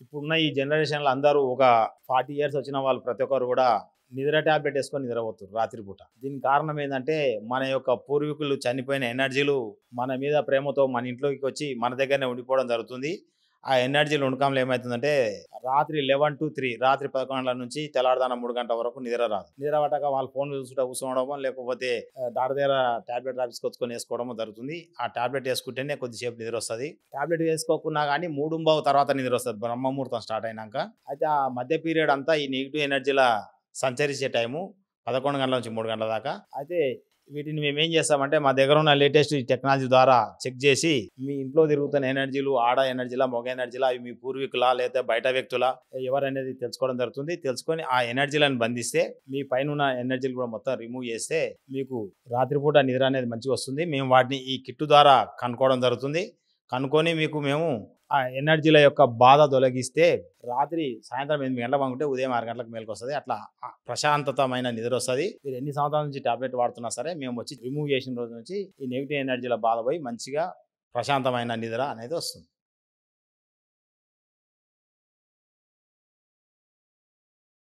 ఇప్పుడున్న ఈ జనరేషన్‌లో అందరూ ఒక 40 ఇయర్స్ వచ్చిన వాళ్ళు ప్రతి ఒక్కరు గూడా నిద్ర టాబ్లెట్ యేసుకొని నిద్రపోతుర్రు రాత్రిపూట. దీనికి కారణం ఏందంటే, మన యొక్క పూర్వీకులు చనిపోయిన ఎనర్జీలు మన మీద ప్రేమతో మన ఇంట్లోకి వచ్చి మన దగ్గరనే ఉండిపోవడం జరుగుతుంది. ఆ ఎనర్జీలు ఉండకంలో ఏమైతుందంటే, రాత్రి 11-3 రాత్రి 11 గంటల నుంచి తెల్లారుజామున 3 గంటల వరకు నిద్ర రాదు. నిద్ర పట్టక వాళ్ళు ఫోన్లు చూసుకుంటా కూసోవడమో, లేకపోతే డాక్టర్ దగ్గర టాబ్లెట్ రాపించుకొచ్చుకొని యేసుకోవడమో జరుగుతుంది. ఆ టాబ్లెట్ యేసుకుంటేనే కొద్దిసేపు నిద్రొస్తది. టాబ్లెట్ వేసుకోకున్నా గానీ 3:15 తర్వాత నిద్రొస్తది బ్రహ్మముహూర్తం స్టార్ట్ అయినంక. అయితే ఆ మధ్య పీరియడ్ అంతా ఈ నెగెటివ్ ఎనర్జీల సంచరించే టైము 11 గంటల నుంచి 3 గంటల దాకా. అయితే వీటిని మేమేం చేస్తామంటే, మా దగ్గర ఉన్న లేటెస్ట్ టెక్నాలజీ ద్వారా చెక్ చేసి, మీ ఇంట్లో తిరుగుతున్న ఎనర్జీలు ఆడ ఎనర్జీలా, మగ ఎనర్జీలా, అవి మీ పూర్వీకులా, లేకపోతే బయట వ్యక్తులా, ఎవరనేది తెలుసుకోవడం జరుగుతుంది. తెలుసుకొని ఆ ఎనర్జీలను బంధిస్తే, మీ పైనున్న ఎనర్జీలు కూడా మొత్తం రిమూవ్ చేస్తే, మీకు రాత్రిపూట నిద్ర అనేది మంచిగా వస్తుంది. మేము వాటిని ఈ కిట్ ద్వారా కనుక్కోవడం జరుగుతుంది. కనుక్కొని మేము ఆ ఎనర్జీల యొక్క బాధ తొలగిస్తే, సాయంత్రం 8 గంటలకు పడుకుంటే ఉదయం 6 గంటలకు మేలుకొస్తది. అట్లా ప్రశాంతతమైన నిద్ర వస్తది. మీరు ఎన్ని సంవత్సరాల నుంచి టాబ్లెట్ వాడుతున్నా సరే, మేము వచ్చి రిమూవ్ చేసిన రోజు నుంచి ఈ నెగెటివ్ ఎనర్జీల బాధ పోయి మంచిగా ప్రశాంతమైన నిద్ర అనేది వస్తుంది.